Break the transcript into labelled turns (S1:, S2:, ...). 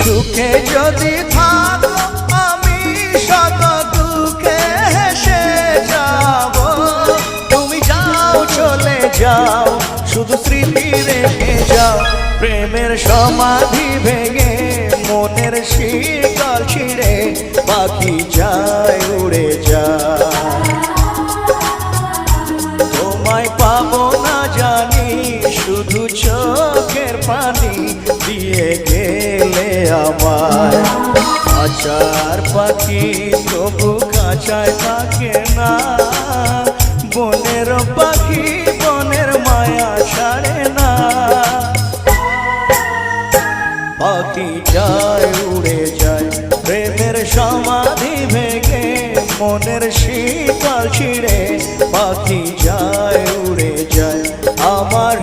S1: সুখে যদি থাকো আমি শত দুঃখে হেসে যাব। তুমি যাও চলে যাও শুধু স্মৃতি রেখে যাও। প্রেমের সমাধি ভেঙে মনের শিকল ছিঁড়ে পাখি যায় উড়ে যায়। তোমায় পাবো না জানি শুধু চোখের পানি দিয়ে গেলে আমায়। খাঁচার পাখি তবু খাঁচায় থাকে না, বনের পাখি বনের মায়া ছাড়ে না। পাখি যায় উড়ে যায় প্রেমের সমাধি ভেঙে মনের শিকল ছিঁড়ে পাখি যায় উড়ে যায়। আমার